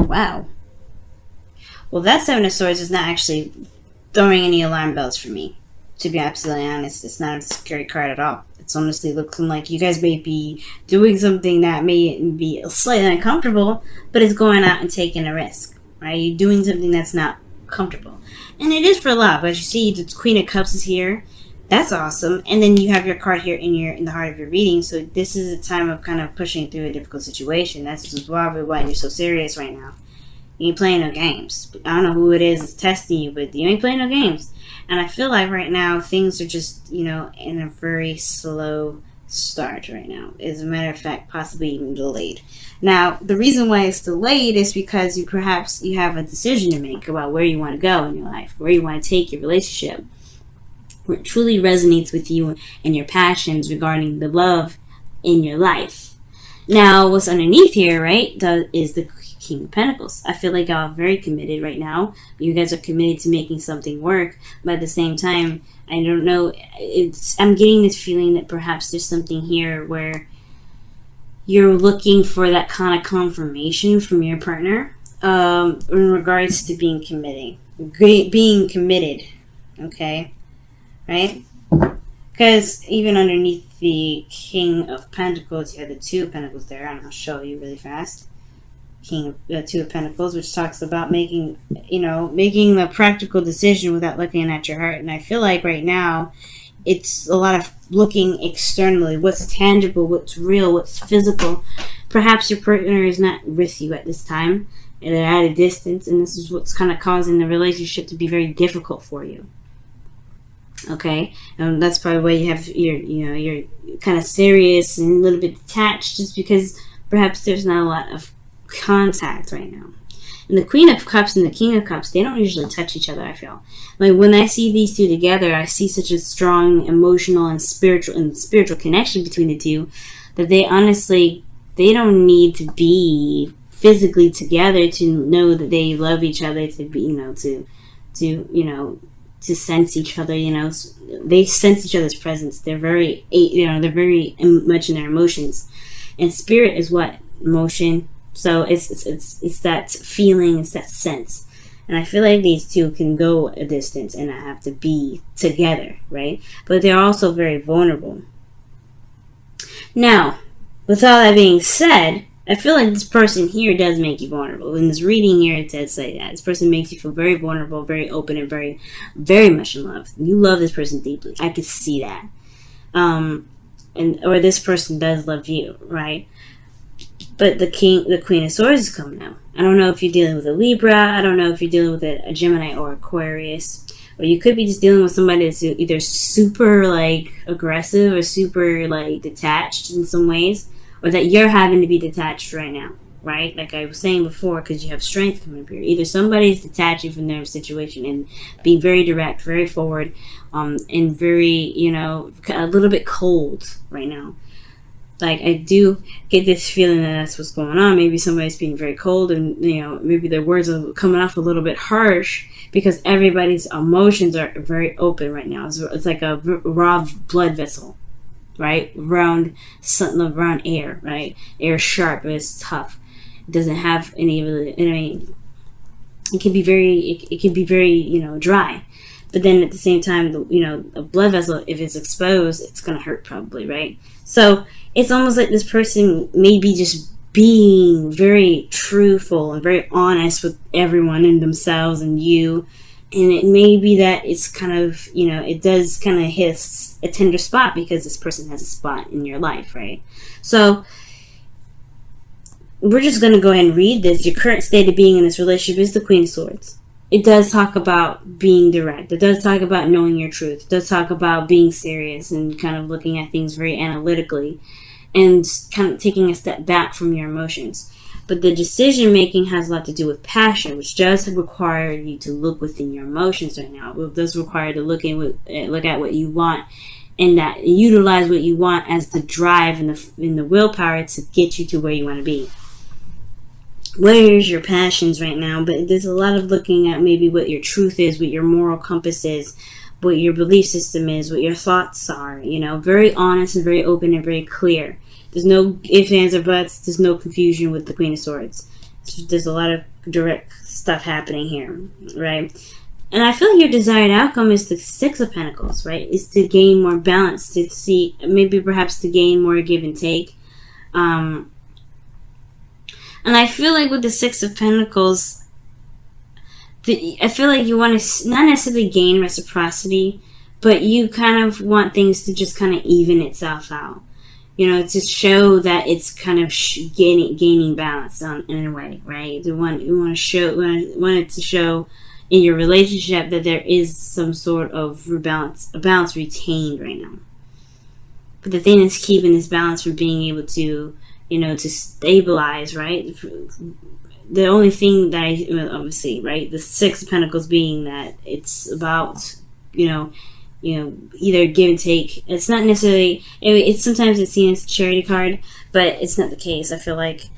Wow. Well, that Seven of Swords is not actually throwing any alarm bells for me. To be absolutely honest, it's not a scary card at all. It's honestly looking like you guys may be doing something that may be slightly uncomfortable, but it's going out and taking a risk, right? You're doing something that's not comfortable. And it is for love. As you see, the Queen of Cups is here. That's awesome. And then you have your card here in the heart of your reading. So this is a time of kind of pushing through a difficult situation. That's probably why you're so serious right now. You ain't playing no games. I don't know who it is that's testing you, but you ain't playing no games. And I feel like right now things are just, in a very slow start right now. As a matter of fact, possibly even delayed. Now, the reason why it's delayed is because you have a decision to make about where you want to go in your life, where you want to take your relationship, where it truly resonates with you and your passions regarding the love in your life. Now, what's underneath here, right, is the King of Pentacles. I feel like y'all are very committed right now. You guys are committed to making something work, but at the same time, I don't know, I'm getting this feeling that perhaps there's something here where you're looking for that kind of confirmation from your partner in regards to being committed, okay? Right? Because even underneath the King of Pentacles, you have the Two of Pentacles there, and I'll show you really fast. Two of Pentacles, which talks about making the practical decision without looking at your heart. And I feel like right now, it's a lot of looking externally. What's tangible, what's real, what's physical. Perhaps your partner is not with you at this time, and they're at a distance, and this is what's kind of causing the relationship to be very difficult for you. Okay, and that's probably why you're kind of serious and a little bit detached, just because perhaps there's not a lot of contact right now. And the Queen of Cups and the King of Cups, they don't usually touch each other. I feel like when I see these two together, I see such a strong emotional and spiritual connection between the two that they don't need to be physically together to know that they love each other, to be to sense each other. They sense each other's presence. They're very much in their emotions, and spirit is what? Emotion. So it's that feeling, it's that sense. And I feel like these two can go a distance and not have to be together, right? But they're also very vulnerable. Now, with all that being said, I feel like this person here does make you vulnerable. In this reading here, it does say that. This person makes you feel very vulnerable, very open, and very, very much in love. You love this person deeply. I could see that. Or this person does love you, right? But the Queen of Swords is coming out. I don't know if you're dealing with a Libra. I don't know if you're dealing with a Gemini or Aquarius. Or you could be just dealing with somebody that's either super, aggressive or super, detached in some ways. Or that you're having to be detached right now, right? Like I was saying before, because you have strength coming up here. Either somebody's detaching from their situation and being very direct, very forward, and very, a little bit cold right now. Like, I do get this feeling that that's what's going on. Maybe somebody's being very cold and, maybe their words are coming off a little bit harsh because everybody's emotions are very open right now. It's like a raw blood vessel, right? Around air, right? Air sharp, but it's tough. It doesn't have any really, it can be very, dry. But then at the same time, a blood vessel, if it's exposed, it's going to hurt probably, right? So it's almost like this person may be just being very truthful and very honest with everyone and themselves and you. And it may be that it's kind of, it does kind of hit a tender spot because this person has a spot in your life, right? So we're just going to go ahead and read this. Your current state of being in this relationship is the Queen of Swords. It does talk about being direct. It does talk about knowing your truth. It does talk about being serious and kind of looking at things very analytically and kind of taking a step back from your emotions. But the decision making has a lot to do with passion, which does require you to look within your emotions right now. It does require to look at what you want and that utilize what you want as the drive and the willpower to get you to where you want to be. Where's your passions right now? But there's a lot of looking at maybe what your truth is, what your moral compass is, what your belief system is, what your thoughts are, very honest and very open and very clear. There's no ifs, ands, or buts. There's no confusion with the Queen of Swords. There's a lot of direct stuff happening here, right? And I feel like your desired outcome is the Six of Pentacles, right? Is to gain more balance, to see, maybe perhaps to gain more give and take. And I feel like with the Six of Pentacles, I feel like you want to not necessarily gain reciprocity, but you kind of want things to just kind of even itself out. You know, to show that it's kind of gaining balance in a way, right? You want it to show in your relationship that there is some sort of balance retained right now. But the thing that's keeping this balance from being able to, to stabilize, right? The only thing that obviously, right, the Six of Pentacles being that it's about, either give and take. It's not necessarily, it's sometimes it's seen as a charity card, but it's not the case. I feel like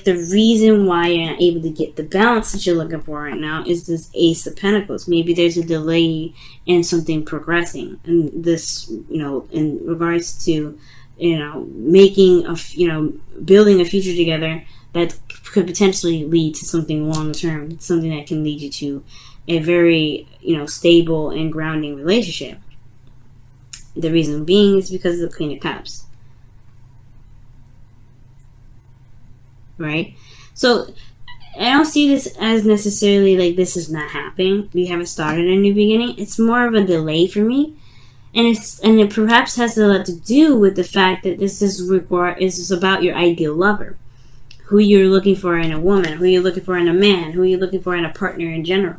the reason why you're not able to get the balance that you're looking for right now is this Ace of Pentacles. Maybe there's a delay in something progressing, and this, in regards to, making building a future together that could potentially lead to something long term, something that can lead you to a very, stable and grounding relationship. The reason being is because of the Queen of Cups. Right? So I don't see this as necessarily like this is not happening. We haven't started a new beginning. It's more of a delay for me. And it perhaps has a lot to do with the fact that this is about your ideal lover. Who you're looking for in a woman, who you're looking for in a man, who you're looking for in a partner in general.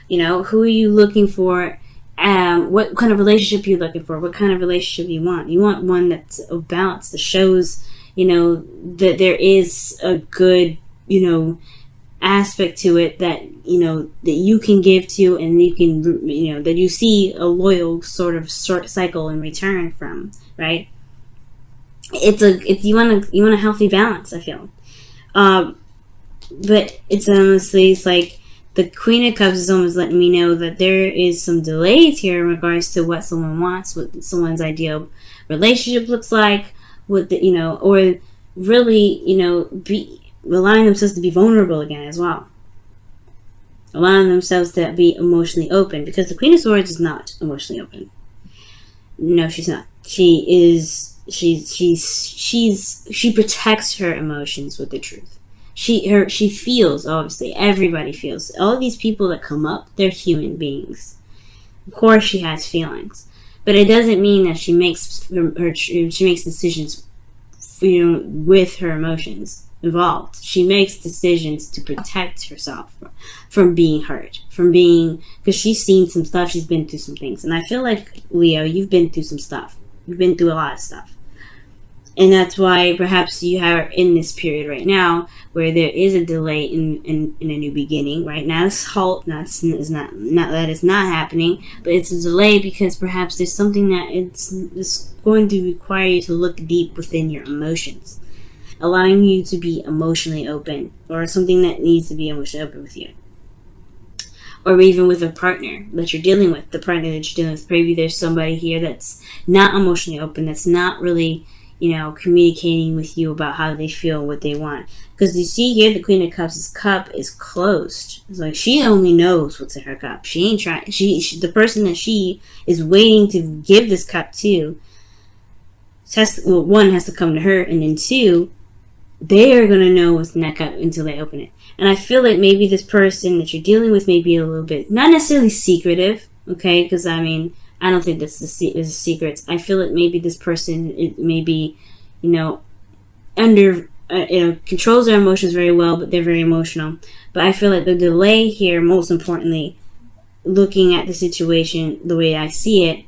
Who are you looking for? What kind of relationship you're looking for? What kind of relationship you want? You want one that's of balance, that shows, that there is a good, aspect to it that, that you can give to, and you can, that you see a loyal sort of cycle in return from, right? You want a healthy balance, I feel. But it's honestly, it's like the Queen of Cups is almost letting me know that there is some delays here in regards to what someone wants, what someone's ideal relationship looks like, what the, or really, be allowing themselves to be vulnerable again as well. Allowing themselves to be emotionally open, because the Queen of Swords is not emotionally open. No, she's not. She protects her emotions with the truth. She feels, obviously, everybody feels. All these people that come up, they're human beings. Of course she has feelings. But it doesn't mean that she makes decisions, with her emotions involved. She makes decisions to protect herself from being hurt, because she's seen some stuff, she's been through some things. And I feel like, Leo, you've been through some stuff. You've been through a lot of stuff. And that's why perhaps you are in this period right now where there is a delay in a new beginning. Right now, it's halt. Not that it's not happening, but it's a delay because perhaps there's something that it's going to require you to look deep within your emotions, allowing you to be emotionally open, or something that needs to be emotionally open with you. Or even with a partner that you're dealing with, maybe there's somebody here that's not emotionally open, that's not really, communicating with you about how they feel, what they want. Because you see here, the Queen of Cups' cup is closed. It's like she only knows what's in her cup. She ain't trying. The person that she is waiting to give this cup to, one, has to come to her, and then two, they are going to know what's in that cup until they open it. And I feel like maybe this person that you're dealing with may be a little bit, not necessarily secretive, okay? Because, I don't think that's the secrets. I feel like maybe this person, it may be, controls their emotions very well, but they're very emotional. But I feel like the delay here, most importantly, looking at the situation the way I see it,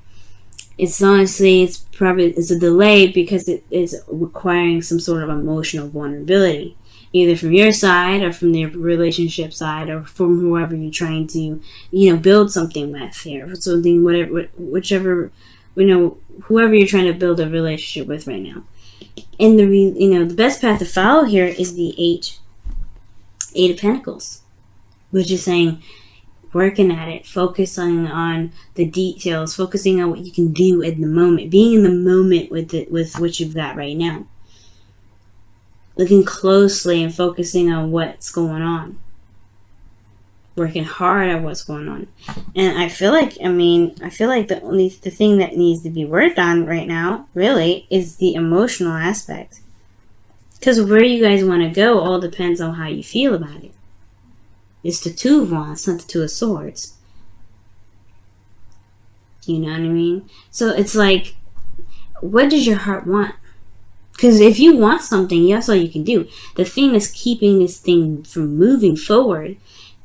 it's a delay because it is requiring some sort of emotional vulnerability, either from your side or from the relationship side or from whoever you're trying to, build something with here, something, whoever you're trying to build a relationship with right now. And the best path to follow here is the Eight of Pentacles, which is saying, working at it, focusing on the details, focusing on what you can do at the moment, being in the moment with what you've got right now. looking closely and focusing on what's going on. Working hard at what's going on. And I feel like, the thing that needs to be worked on right now, really, is the emotional aspect. Because where you guys want to go all depends on how you feel about it. It's the Two of Wands, not the Two of Swords. You know what I mean? So it's like, what does your heart want? Because if you want something, that's all you can do. The thing that's keeping this thing from moving forward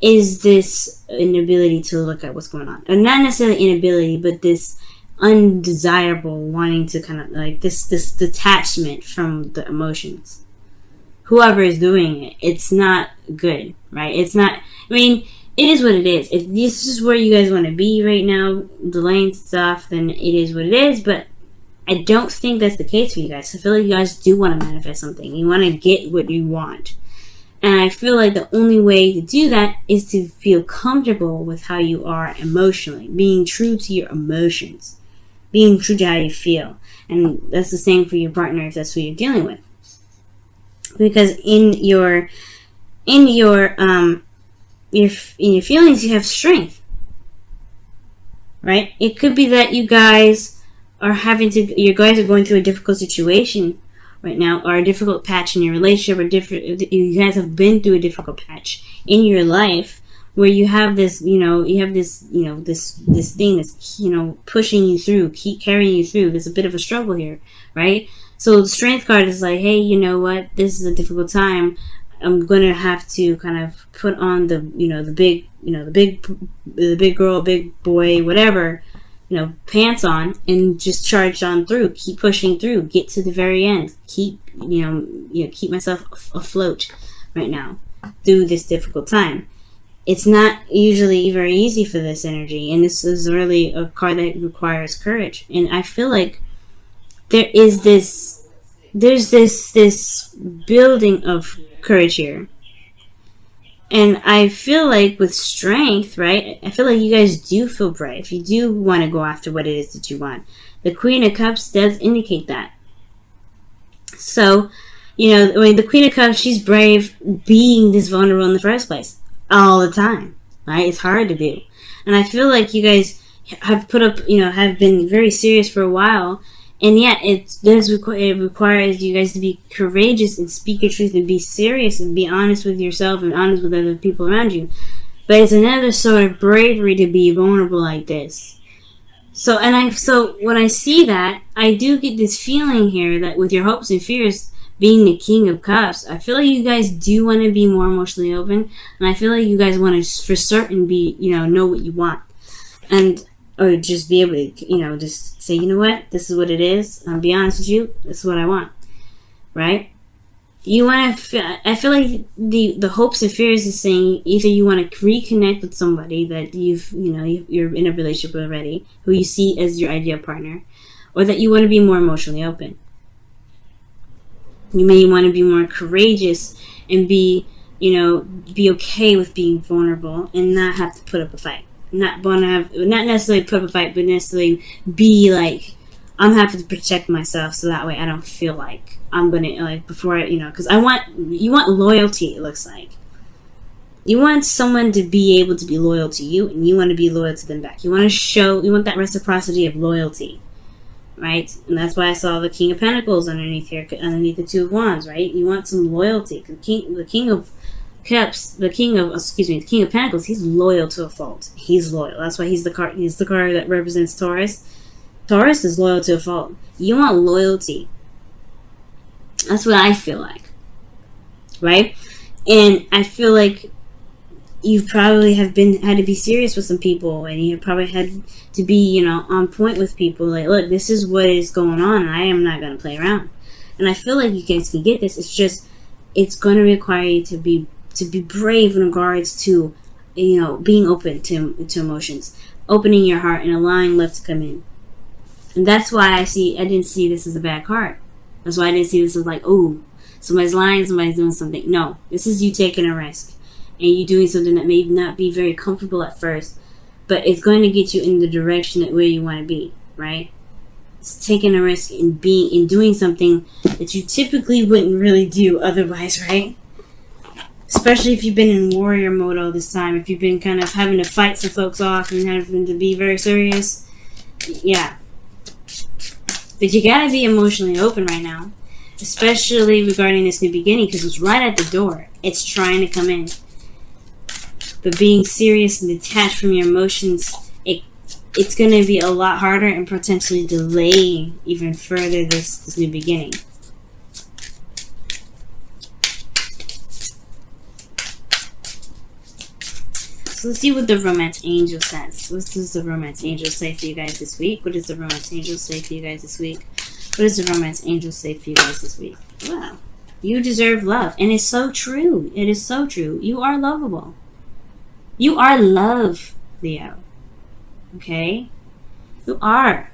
is this inability to look at what's going on. And not necessarily inability, but this undesirable wanting to kind of like this detachment from the emotions. Whoever is doing it, it's not good, right? It's not, it is what it is. If this is where you guys want to be right now, delaying stuff, then it is what it is. But I don't think that's the case for you guys. I feel like you guys do want to manifest something. You want to get what you want. And I feel like the only way to do that is to feel comfortable with how you are emotionally. Being true to your emotions. Being true to how you feel. And that's the same for your partner if that's who you're dealing with. Because in your feelings you have strength. Right? It could be that you guys are going through a difficult situation right now, or a difficult patch in your relationship, or you guys have been through a difficult patch in your life where you have this, this thing that's, pushing you through, keep carrying you through. There's a bit of a struggle here, right? So the Strength card is like, hey, you know what? This is a difficult time. I'm gonna have to kind of put on the big girl, big boy, whatever, pants on, and just charge on through. Keep pushing through. Get to the very end. Keep myself afloat right now through this difficult time. It's not usually very easy for this energy, and this is really a card that requires courage. And I feel like there's this building of courage here. And I feel like with Strength, right, I feel like you guys do feel brave. You do want to go after what it is that you want. The Queen of Cups does indicate that. So, the Queen of Cups, she's brave being this vulnerable in the first place. All the time, right? It's hard to do. And I feel like you guys have have been very serious for a while. And yet, it requires you guys to be courageous and speak your truth and be serious and be honest with yourself and honest with other people around you. But it's another sort of bravery to be vulnerable like this. So when I see that, I do get this feeling here that with your hopes and fears being the King of Cups, I feel like you guys do want to be more emotionally open, and I feel like you guys want to for certain be, know what you want. Or just be able to, just say, you know what, this is what it is. I'll be honest with you, this is what I want, right? You want to, I feel like the hopes and fears is saying either you want to reconnect with somebody that you're in a relationship with already, who you see as your ideal partner, or that you want to be more emotionally open. You may want to be more courageous and be okay with being vulnerable and not have to put up a fight. Not necessarily put up a fight, but necessarily be like, I'm having to protect myself so that way I don't feel like I'm gonna because you want loyalty. It looks like you want someone to be able to be loyal to you, and you want to be loyal to them back. You want that reciprocity of loyalty, right? And that's why I saw the King of Pentacles underneath here, underneath the Two of Wands, right? You want some loyalty. The King of Pentacles, he's loyal to a fault. He's loyal. That's why he's the card that represents Taurus. Taurus is loyal to a fault. You want loyalty. That's what I feel like. Right? And I feel like you probably had to be serious with some people, and you probably had to be, on point with people. Like, look, this is what is going on, and I am not going to play around. And I feel like you guys can get this. It's just, it's going to require you to be brave in regards to, being open to emotions, opening your heart and allowing love to come in. And that's why I didn't see this as a bad card. That's why I didn't see this as like, oh, somebody's lying, somebody's doing something. No, this is you taking a risk and you doing something that may not be very comfortable at first, but it's going to get you in the direction that where you want to be, right? It's taking a risk in doing something that you typically wouldn't really do otherwise, right? Especially if you've been in warrior mode all this time. If you've been kind of having to fight some folks off and having to be very serious. Yeah. But you gotta be emotionally open right now. Especially regarding this new beginning, because it's right at the door. It's trying to come in. But being serious and detached from your emotions, it's going to be a lot harder and potentially delaying even further this new beginning. So let's see what the romance angel says. What does the romance angel say for you guys this week? What does the romance angel say for you guys this week? What does the romance angel say for you guys this week? Wow. You deserve love. And it's so true. It is so true. You are lovable. You are love, Leo. Okay? You are.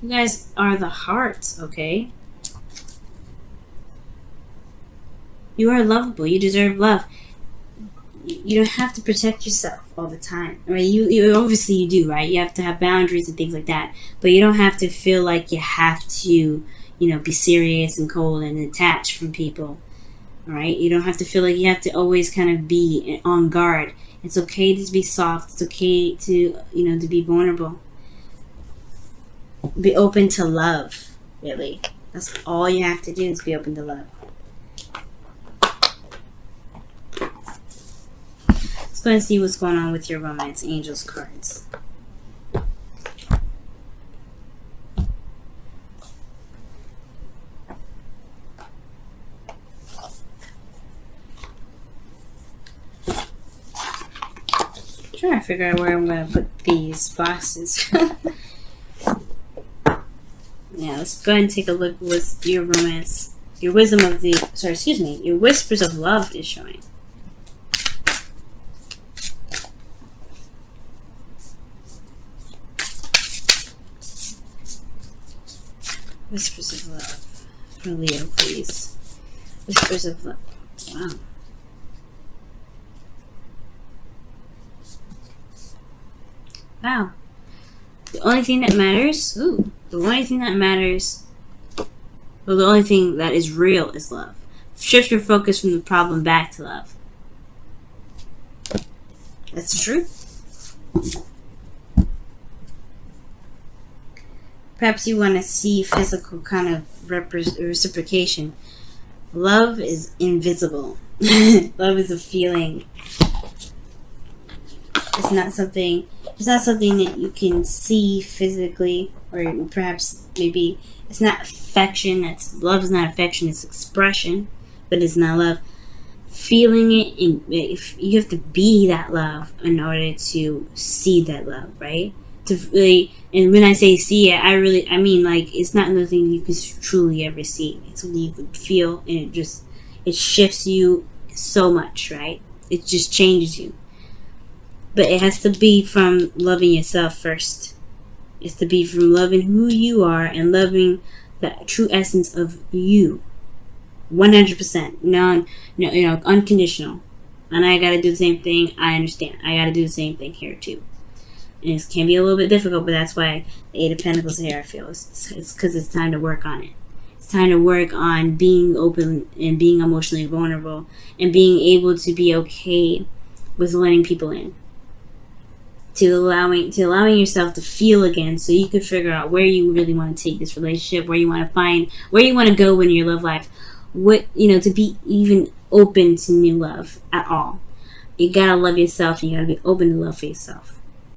You guys are the heart, okay? You are lovable. You deserve love. You don't have to protect yourself all the time. I mean, you obviously you do, right? You have to have boundaries and things like that. But you don't have to feel like you have to, be serious and cold and detached from people. All right? You don't have to feel like you have to always kind of be on guard. It's okay to be soft. It's okay to, to be vulnerable. Be open to love, really. That's all you have to do is be open to love. Let's go and see what's going on with your romance angels cards. Trying to figure out where I'm going to put these boxes. Yeah, let's go ahead and take a look with your romance. Your wisdom of the... Sorry, excuse me. Your whispers of love is showing. Whispers of love for Leo, please. Whispers of love. Wow. Wow. The only thing that matters, the only thing that matters, well, the only thing that is real is love. Shift your focus from the problem back to love. That's true. Perhaps you want to see physical kind of reciprocation. Love is invisible. Love is a feeling. It's not something that you can see physically, or perhaps maybe it's not affection. Love is not affection. It's expression, but it's not love. Feeling it, you have to be that love in order to see that love, right? To really, and when I say see it, I mean like it's not nothing you can truly ever see. It's something you can feel, and it shifts you so much, right? It just changes you. But it has to be from loving yourself first. It's to be from loving who you are and loving the true essence of you. 100%. Unconditional. And I gotta do the same thing. I understand. I gotta do the same thing here too. And it can be a little bit difficult, but that's why the Eight of Pentacles here, I feel. It's because it's time to work on it. It's time to work on being open and being emotionally vulnerable and being able to be okay with letting people in. To allowing yourself to feel again, so you can figure out where you really want to take this relationship, where you want to go in your love life, to be even open to new love at all. You gotta love yourself, and you gotta be open to love for yourself.